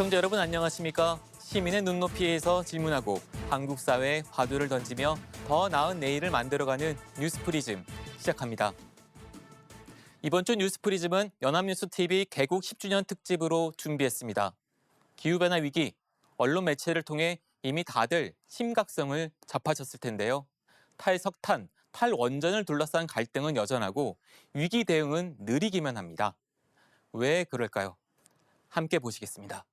시청자 여러분 안녕하십니까? 시민의 눈높이에서 질문하고 한국 사회에 화두를 던지며 더 나은 내일을 만들어가는 뉴스프리즘 시작합니다. 이번 주 뉴스프리즘은 연합뉴스TV 개국 10주년 특집으로 준비했습니다. 기후변화 위기, 언론 매체를 통해 이미 다들 심각성을 접하셨을 텐데요. 탈석탄, 탈원전을 둘러싼 갈등은 여전하고 위기 대응은 느리기만 합니다. 왜 그럴까요? 함께 보시겠습니다.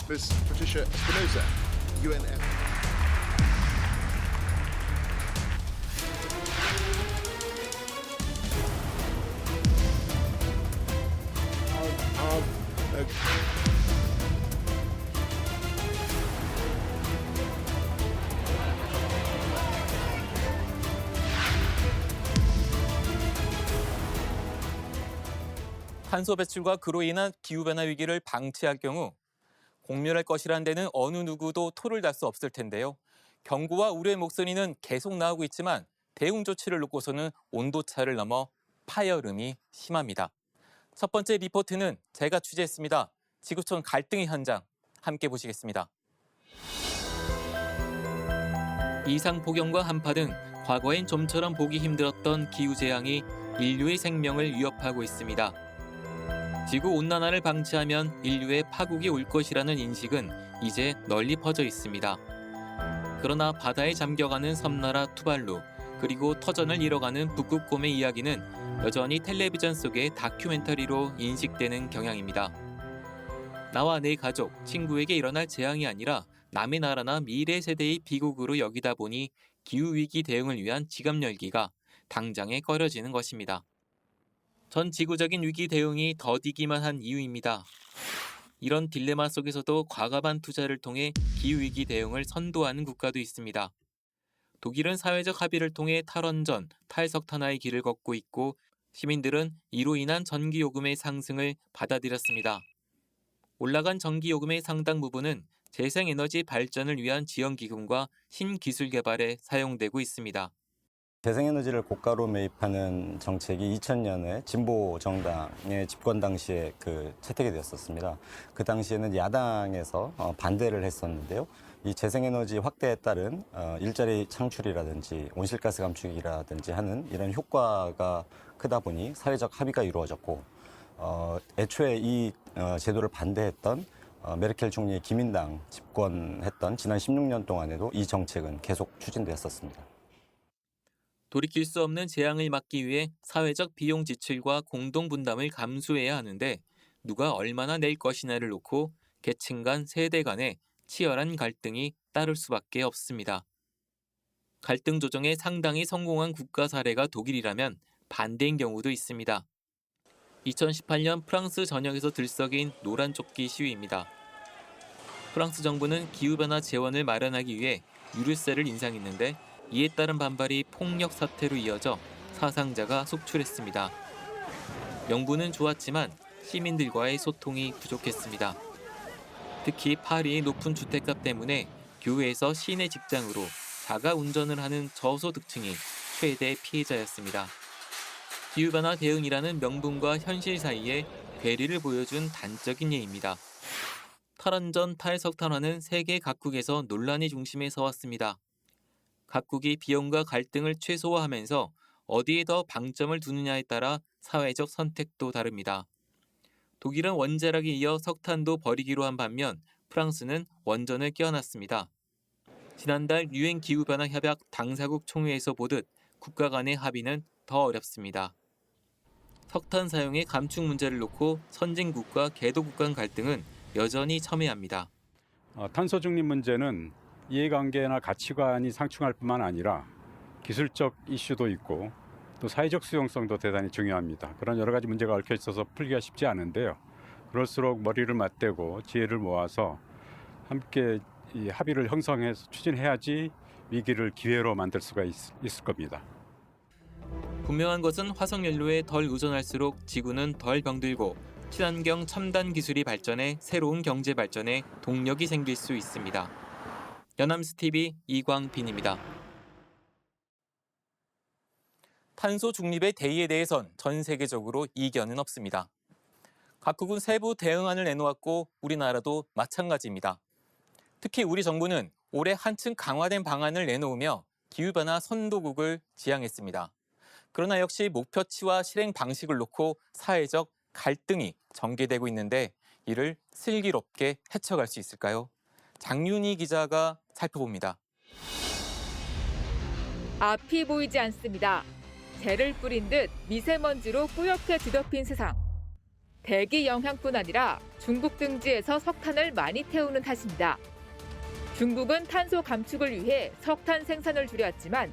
Ms. Patricia Espinosa, UNF. 탄소 배출과 그로 인한 기후변화 위기를 방치할 경우 공멸할 것이라는 데는 어느 누구도 토를 달 수 없을 텐데요. 경고와 우려의 목소리는 계속 나오고 있지만 대응 조치를 놓고서는 온도차를 넘어 파열음이 심합니다. 첫 번째 리포트는 제가 취재했습니다. 지구촌 갈등의 현장 함께 보시겠습니다. 이상 폭염과 한파 등 과거엔 좀처럼 보기 힘들었던 기후재앙이 인류의 생명을 위협하고 있습니다. 지구온난화를 방치하면 인류의 파국이 올 것이라는 인식은 이제 널리 퍼져 있습니다. 그러나 바다에 잠겨가는 섬나라 투발루, 그리고 터전을 잃어가는 북극곰의 이야기는 여전히 텔레비전 속의 다큐멘터리로 인식되는 경향입니다. 나와 내 가족, 친구에게 일어날 재앙이 아니라 남의 나라나 미래 세대의 비극으로 여기다 보니 기후위기 대응을 위한 지갑 열기가 당장에 꺼려지는 것입니다. 전 지구적인 위기 대응이 더디기만 한 이유입니다. 이런 딜레마 속에서도 과감한 투자를 통해 기후위기 대응을 선도하는 국가도 있습니다. 독일은 사회적 합의를 통해 탈원전, 탈석탄화의 길을 걷고 있고 시민들은 이로 인한 전기요금의 상승을 받아들였습니다. 올라간 전기요금의 상당 부분은 재생에너지 발전을 위한 지원기금과 신기술 개발에 사용되고 있습니다. 재생에너지를 고가로 매입하는 정책이 2000년에 진보 정당의 집권 당시에 채택이 되었었습니다. 그 당시에는 야당에서 반대를 했었는데요. 이 재생에너지 확대에 따른 일자리 창출이라든지 온실가스 감축이라든지 하는 이런 효과가 크다 보니 사회적 합의가 이루어졌고 애초에 이 제도를 반대했던 메르켈 총리의 기민당 집권했던 지난 16년 동안에도 이 정책은 계속 추진되었었습니다. 돌이킬 수 없는 재앙을 막기 위해 사회적 비용 지출과 공동 분담을 감수해야 하는데 누가 얼마나 낼 것이냐를 놓고 계층 간 세대 간의 치열한 갈등이 따를 수밖에 없습니다. 갈등 조정에 상당히 성공한 국가 사례가 독일이라면 반대인 경우도 있습니다. 2018년 프랑스 전역에서 들썩인 노란 조끼 시위입니다. 프랑스 정부는 기후변화 재원을 마련하기 위해 유류세를 인상했는데 이에 따른 반발이 폭력 사태로 이어져 사상자가 속출했습니다. 명분은 좋았지만 시민들과의 소통이 부족했습니다. 특히 파리의 높은 주택값 때문에 교외에서 시내 직장으로 자가 운전을 하는 저소득층이 최대 피해자였습니다. 기후변화 대응이라는 명분과 현실 사이에 괴리를 보여준 단적인 예입니다. 탈원전, 탈석탄화는 세계 각국에서 논란의 중심에 서왔습니다. 각국이 비용과 갈등을 최소화하면서 어디에 더 방점을 두느냐에 따라 사회적 선택도 다릅니다. 독일은 원자력에 이어 석탄도 버리기로 한 반면 프랑스는 원전을 껴안았습니다. 지난달 유엔 기후변화 협약 당사국 총회에서 보듯 국가 간의 합의는 더 어렵습니다. 석탄 사용의 감축 문제를 놓고 선진국과 개도국 간 갈등은 여전히 첨예합니다. 탄소 중립 문제는 이해관계나 가치관이 상충할 뿐만 아니라 기술적 이슈도 있고 또 사회적 수용성도 대단히 중요합니다. 그런 여러 가지 문제가 얽혀 있어서 풀기가 쉽지 않은데요. 그럴수록 머리를 맞대고 지혜를 모아서 함께 이 합의를 형성해서 추진해야지 위기를 기회로 만들 수가 있을 겁니다. 분명한 것은 화석연료에 덜 의존할수록 지구는 덜 병들고 친환경 첨단 기술이 발전해 새로운 경제 발전에 동력이 생길 수 있습니다. 연암스TV 이광빈입니다. 탄소 중립의 대의에 대해선 전 세계적으로 이견은 없습니다. 각국은 세부 대응안을 내놓았고 우리나라도 마찬가지입니다. 특히 우리 정부는 올해 한층 강화된 방안을 내놓으며 기후변화 선도국을 지향했습니다. 그러나 역시 목표치와 실행 방식을 놓고 사회적 갈등이 전개되고 있는데 이를 슬기롭게 헤쳐갈 수 있을까요? 장윤희 기자가 살펴봅니다. 앞이 보이지 않습니다. 재를 뿌린 듯 미세먼지로 뿌옇게 뒤덮인 세상. 대기 영향뿐 아니라 중국 등지에서 석탄을 많이 태우는 탓입니다. 중국은 탄소 감축을 위해 석탄 생산을 줄였지만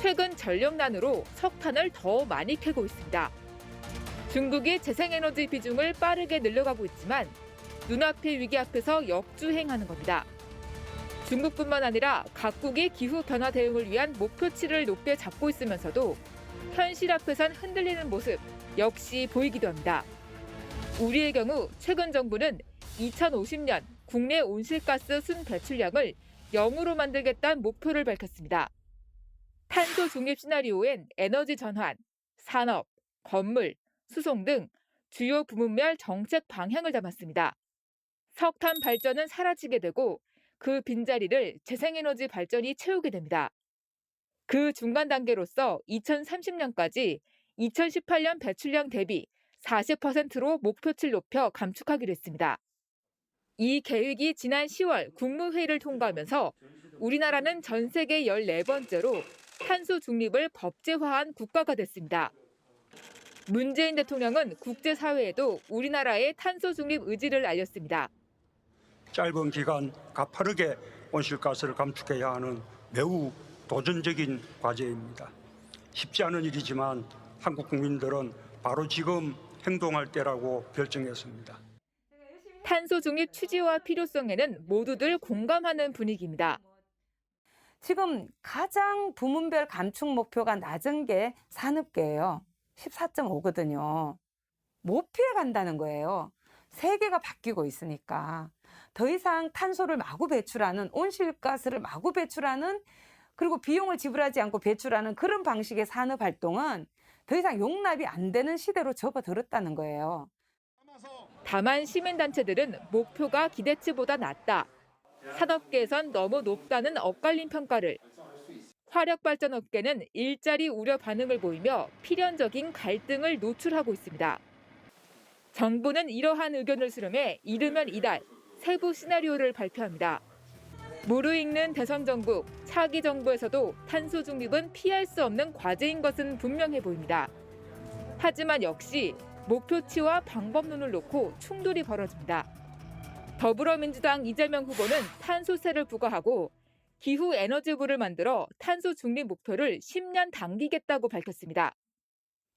최근 전력난으로 석탄을 더 많이 캐고 있습니다. 중국이 재생에너지 비중을 빠르게 늘려가고 있지만 눈앞의 위기 앞에서 역주행하는 겁니다. 중국뿐만 아니라 각국이 기후변화 대응을 위한 목표치를 높게 잡고 있으면서도 현실 앞에선 흔들리는 모습 역시 보이기도 합니다. 우리의 경우 최근 정부는 2050년 국내 온실가스 순배출량을 0으로 만들겠다는 목표를 밝혔습니다. 탄소 중립 시나리오엔 에너지 전환, 산업, 건물, 수송 등 주요 부문별 정책 방향을 담았습니다. 석탄 발전은 사라지게 되고 그 빈자리를 재생에너지 발전이 채우게 됩니다. 그 중간 단계로서 2030년까지 2018년 배출량 대비 40%로 목표치를 높여 감축하기로 했습니다. 이 계획이 지난 10월 국무회의를 통과하면서 우리나라는 전 세계 14번째로 탄소 중립을 법제화한 국가가 됐습니다. 문재인 대통령은 국제사회에도 우리나라의 탄소 중립 의지를 알렸습니다. 짧은 기간 가파르게 온실가스를 감축해야 하는 매우 도전적인 과제입니다. 쉽지 않은 일이지만 한국 국민들은 바로 지금 행동할 때라고 결정했습니다. 탄소 중립 취지와 필요성에는 모두들 공감하는 분위기입니다. 지금 가장 부문별 감축 목표가 낮은 게 산업계예요. 14.5거든요. 못 피해 간다는 거예요. 세계가 바뀌고 있으니까. 더 이상 탄소를 마구 배출하는, 온실가스를 마구 배출하는, 그리고 비용을 지불하지 않고 배출하는 그런 방식의 산업 활동은 더 이상 용납이 안 되는 시대로 접어들었다는 거예요. 다만 시민단체들은 목표가 기대치보다 낮다. 산업계에선 너무 높다는 엇갈린 평가를. 화력발전업계는 일자리 우려 반응을 보이며 필연적인 갈등을 노출하고 있습니다. 정부는 이러한 의견을 수렴해 이르면 이달 세부 시나리오를 발표합니다. 무르익는 대선 정부, 차기 정부에서도 탄소 중립은 피할 수 없는 과제인 것은 분명해 보입니다. 하지만 역시 목표치와 방법론을 놓고 충돌이 벌어집니다. 더불어민주당 이재명 후보는 탄소세를 부과하고 기후에너지부를 만들어 탄소 중립 목표를 10년 당기겠다고 밝혔습니다.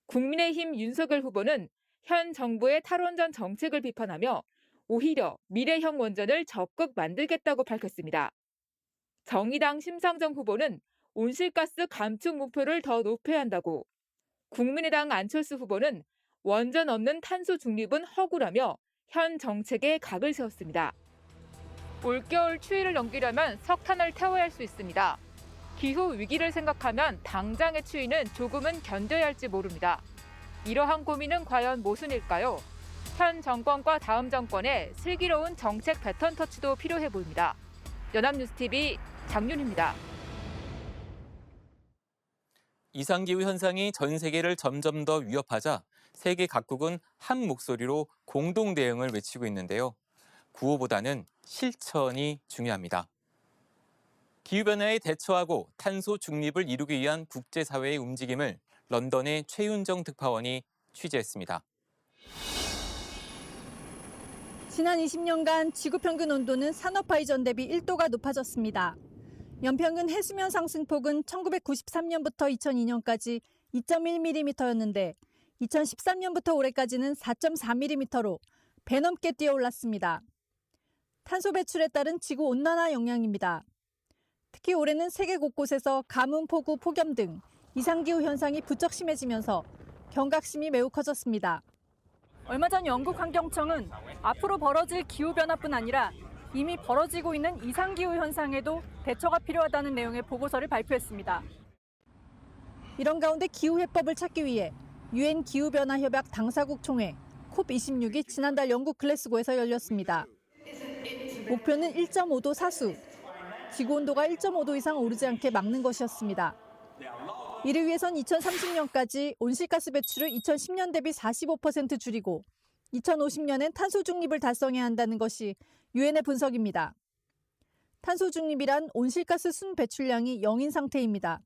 국민의힘 윤석열 후보는 현 정부의 탈원전 정책을 비판하며 오히려 미래형 원전을 적극 만들겠다고 밝혔습니다. 정의당 심상정 후보는 온실가스 감축 목표를 더 높여야 한다고, 국민의당 안철수 후보는 원전 없는 탄소 중립은 허구라며 현 정책에 각을 세웠습니다. 올겨울 추위를 넘기려면 석탄을 태워야 할 수 있습니다. 기후 위기를 생각하면 당장의 추위는 조금은 견뎌야 할지 모릅니다. 이러한 고민은 과연 모순일까요? 현 정권과 다음 정권의 슬기로운 정책 배턴 터치도 필요해 보입니다. 연합뉴스TV 장윤희입니다. 이상기후 현상이 전 세계를 점점 더 위협하자 세계 각국은 한 목소리로 공동 대응을 외치고 있는데요. 구호보다는 실천이 중요합니다. 기후변화에 대처하고 탄소 중립을 이루기 위한 국제사회의 움직임을 런던의 최윤정 특파원이 취재했습니다. 지난 20년간 지구 평균 온도는 산업화 이전 대비 1도가 높아졌습니다. 연평균 해수면 상승폭은 1993년부터 2002년까지 2.1mm였는데 2013년부터 올해까지는 4.4mm로 배 넘게 뛰어올랐습니다. 탄소 배출에 따른 지구 온난화 영향입니다. 특히 올해는 세계 곳곳에서 가뭄, 폭우, 폭염 등 이상기후 현상이 부쩍 심해지면서 경각심이 매우 커졌습니다. 얼마 전 영국 환경청은 앞으로 벌어질 기후변화뿐 아니라 이미 벌어지고 있는 이상기후 현상에도 대처가 필요하다는 내용의 보고서를 발표했습니다. 이런 가운데 기후해법을 찾기 위해 유엔 기후변화협약 당사국 총회 COP26이 지난달 영국 글래스고에서 열렸습니다. 목표는 1.5도 사수, 지구온도가 1.5도 이상 오르지 않게 막는 것이었습니다. 이를 위해선 2030년까지 온실가스 배출을 2010년 대비 45% 줄이고 2050년엔 탄소 중립을 달성해야 한다는 것이 유엔의 분석입니다. 탄소 중립이란 온실가스 순 배출량이 0인 상태입니다.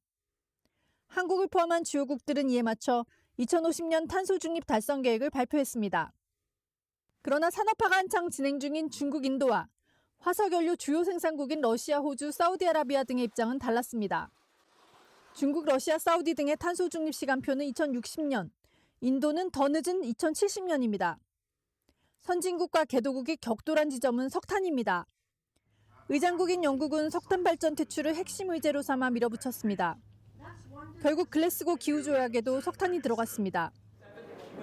한국을 포함한 주요국들은 이에 맞춰 2050년 탄소 중립 달성 계획을 발표했습니다. 그러나 산업화가 한창 진행 중인 중국, 인도와 화석연료 주요 생산국인 러시아, 호주, 사우디아라비아 등의 입장은 달랐습니다. 중국, 러시아, 사우디 등의 탄소 중립 시간표는 2060년, 인도는 더 늦은 2070년입니다. 선진국과 개도국이 격돌한 지점은 석탄입니다. 의장국인 영국은 석탄 발전 퇴출을 핵심 의제로 삼아 밀어붙였습니다. 결국 글래스고 기후조약에도 석탄이 들어갔습니다.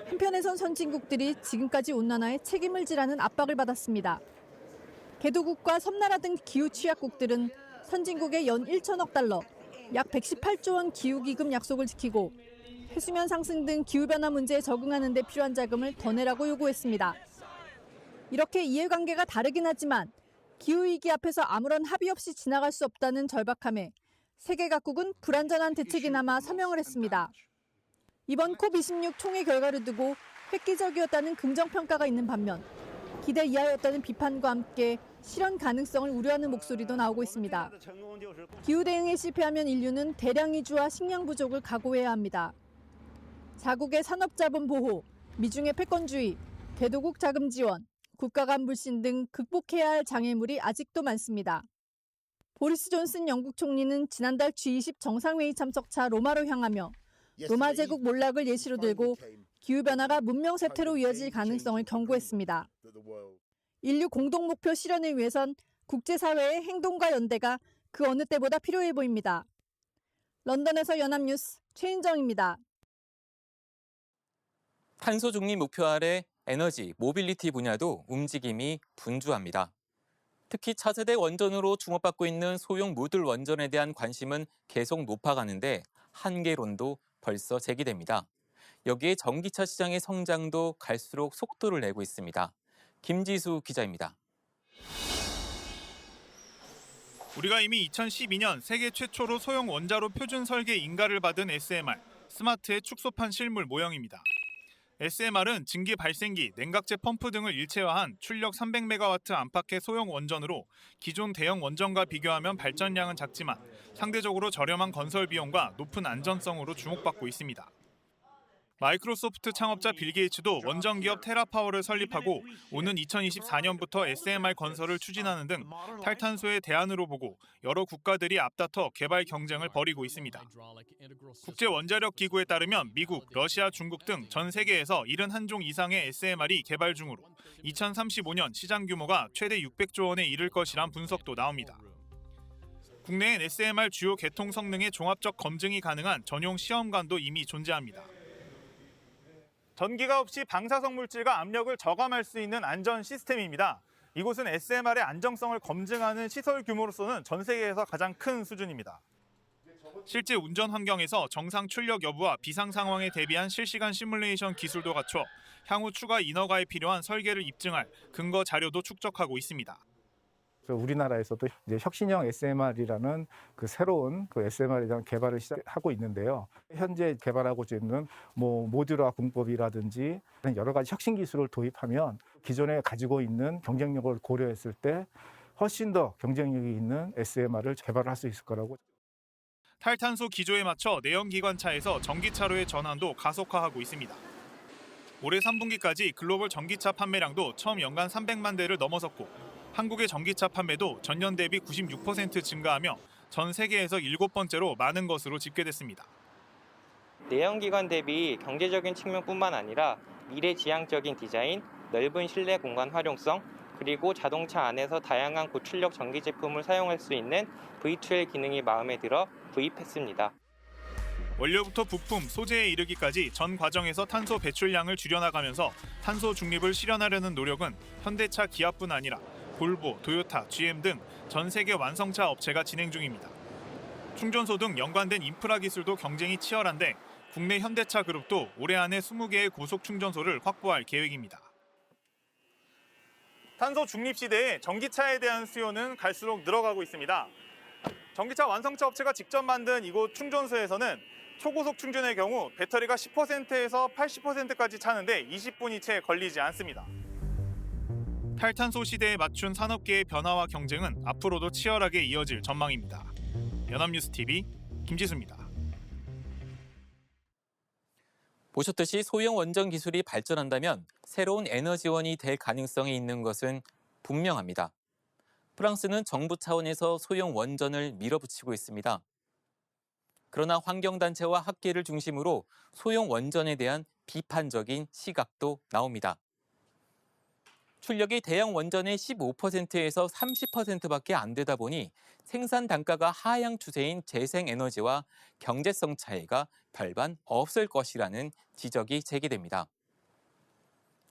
한편에선 선진국들이 지금까지 온난화에 책임을 지라는 압박을 받았습니다. 개도국과 섬나라 등 기후 취약국들은 선진국의 연 1천억 달러, 약 118조 원 기후기금 약속을 지키고 해수면 상승 등 기후변화 문제에 적응하는 데 필요한 자금을 더 내라고 요구했습니다. 이렇게 이해관계가 다르긴 하지만 기후위기 앞에서 아무런 합의 없이 지나갈 수 없다는 절박함에 세계 각국은 불완전한 대책이나마 서명을 했습니다. 이번 COP26 총회 결과를 두고 획기적이었다는 긍정평가가 있는 반면 기대 이하였다는 비판과 함께 실현 가능성을 우려하는 목소리도 나오고 있습니다. 기후 대응에 실패하면 인류는 대량 이주와 식량 부족을 각오해야 합니다. 자국의 산업자본 보호, 미중의 패권주의, 개도국 자금 지원, 국가 간 불신 등 극복해야 할 장애물이 아직도 많습니다. 보리스 존슨 영국 총리는 지난달 G20 정상회의 참석차 로마로 향하며 로마 제국 몰락을 예시로 들고 기후변화가 문명세태로 이어질 가능성을 경고했습니다. 인류 공동 목표 실현을 위해선 국제사회의 행동과 연대가 그 어느 때보다 필요해 보입니다. 런던에서 연합뉴스 최인정입니다. 탄소 중립 목표 아래 에너지, 모빌리티 분야도 움직임이 분주합니다. 특히 차세대 원전으로 주목받고 있는 소형 모듈 원전에 대한 관심은 계속 높아가는데 한계론도 벌써 제기됩니다. 여기에 전기차 시장의 성장도 갈수록 속도를 내고 있습니다. 김지수 기자입니다. 우리가 이미 2012년 세계 최초로 소형 원자로 표준 설계 인가를 받은 SMR, 스마트의 축소판 실물 모형입니다. SMR은 증기 발생기, 냉각제 펌프 등을 일체화한 출력 300MW 안팎의 소형 원전으로 기존 대형 원전과 비교하면 발전량은 작지만 상대적으로 저렴한 건설 비용과 높은 안전성으로 주목받고 있습니다. 마이크로소프트 창업자 빌 게이츠도 원전 기업 테라파워를 설립하고 오는 2024년부터 SMR 건설을 추진하는 등 탈탄소의 대안으로 보고 여러 국가들이 앞다퉈 개발 경쟁을 벌이고 있습니다. 국제원자력기구에 따르면 미국, 러시아, 중국 등 전 세계에서 71종 이상의 SMR이 개발 중으로 2035년 시장 규모가 최대 600조 원에 이를 것이란 분석도 나옵니다. 국내엔 SMR 주요 계통 성능의 종합적 검증이 가능한 전용 시험관도 이미 존재합니다. 전기가 없이 방사성 물질과 압력을 저감할 수 있는 안전 시스템입니다. 이곳은 SMR의 안정성을 검증하는 시설 규모로서는 전 세계에서 가장 큰 수준입니다. 실제 운전 환경에서 정상 출력 여부와 비상 상황에 대비한 실시간 시뮬레이션 기술도 갖춰 향후 추가 인허가에 필요한 설계를 입증할 근거 자료도 축적하고 있습니다. 우리나라에서도 이제 혁신형 SMR이라는 그 새로운 그 SMR에 대한 개발을 시작하고 있는데요. 현재 개발하고 있는 모듈화 공법이라든지 여러 가지 혁신 기술을 도입하면 기존에 가지고 있는 경쟁력을 고려했을 때 훨씬 더 경쟁력이 있는 SMR을 개발할 수 있을 거라고. 탈탄소 기조에 맞춰 내연기관차에서 전기차로의 전환도 가속화하고 있습니다. 올해 3분기까지 글로벌 전기차 판매량도 처음 연간 300만 대를 넘어섰고 한국의 전기차 판매도 전년 대비 96% 증가하며 전 세계에서 7번째로 많은 것으로 집계됐습니다. 내연기관 대비 경제적인 측면뿐만 아니라 미래지향적인 디자인, 넓은 실내 공간 활용성, 그리고 자동차 안에서 다양한 고출력 전기 제품을 사용할 수 있는 V2L 기능이 마음에 들어 구입했습니다. 원료부터 부품, 소재에 이르기까지 전 과정에서 탄소 배출량을 줄여나가면서 탄소 중립을 실현하려는 노력은 현대차, 기아뿐 아니라 볼보, 도요타, GM 등 전 세계 완성차 업체가 진행 중입니다. 충전소 등 연관된 인프라 기술도 경쟁이 치열한데 국내 현대차 그룹도 올해 안에 20개의 고속 충전소를 확보할 계획입니다. 탄소 중립 시대에 전기차에 대한 수요는 갈수록 늘어가고 있습니다. 전기차 완성차 업체가 직접 만든 이곳 충전소에서는 초고속 충전의 경우 배터리가 10%에서 80%까지 차는데 20분이 채 걸리지 않습니다. 탈탄소 시대에 맞춘 산업계의 변화와 경쟁은 앞으로도 치열하게 이어질 전망입니다. 연합뉴스TV 김지수입니다. 보셨듯이 소형 원전 기술이 발전한다면 새로운 에너지원이 될 가능성이 있는 것은 분명합니다. 프랑스는 정부 차원에서 소형 원전을 밀어붙이고 있습니다. 그러나 환경단체와 학계를 중심으로 소형 원전에 대한 비판적인 시각도 나옵니다. 출력이 대형 원전의 15%에서 30%밖에 안 되다 보니 생산 단가가 하향 추세인 재생에너지와 경제성 차이가 별반 없을 것이라는 지적이 제기됩니다.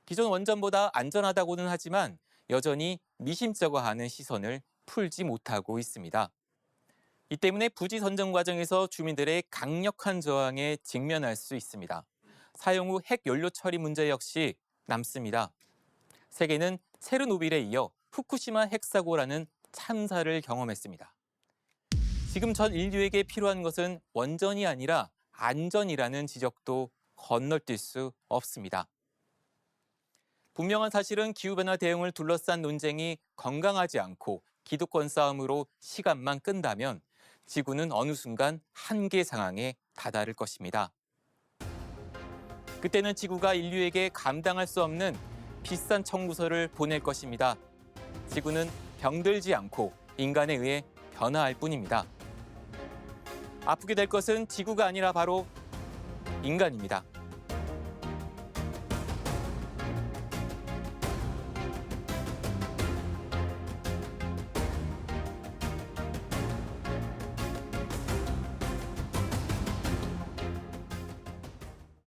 기존 원전보다 안전하다고는 하지만 여전히 미심쩍어하는 시선을 풀지 못하고 있습니다. 이 때문에 부지 선정 과정에서 주민들의 강력한 저항에 직면할 수 있습니다. 사용 후 핵 연료 처리 문제 역시 남습니다. 세계는 체르노빌에 이어 후쿠시마 핵사고라는 참사를 경험했습니다. 지금 전 인류에게 필요한 것은 원전이 아니라 안전이라는 지적도 건너뛸 수 없습니다. 분명한 사실은 기후변화 대응을 둘러싼 논쟁이 건강하지 않고 기득권 싸움으로 시간만 끈다면 지구는 어느 순간 한계 상황에 다다를 것입니다. 그때는 지구가 인류에게 감당할 수 없는 비싼 청구서를 보낼 것입니다. 지구는 병들지 않고 인간에 의해 변화할 뿐입니다. 아프게 될 것은 지구가 아니라 바로 인간입니다.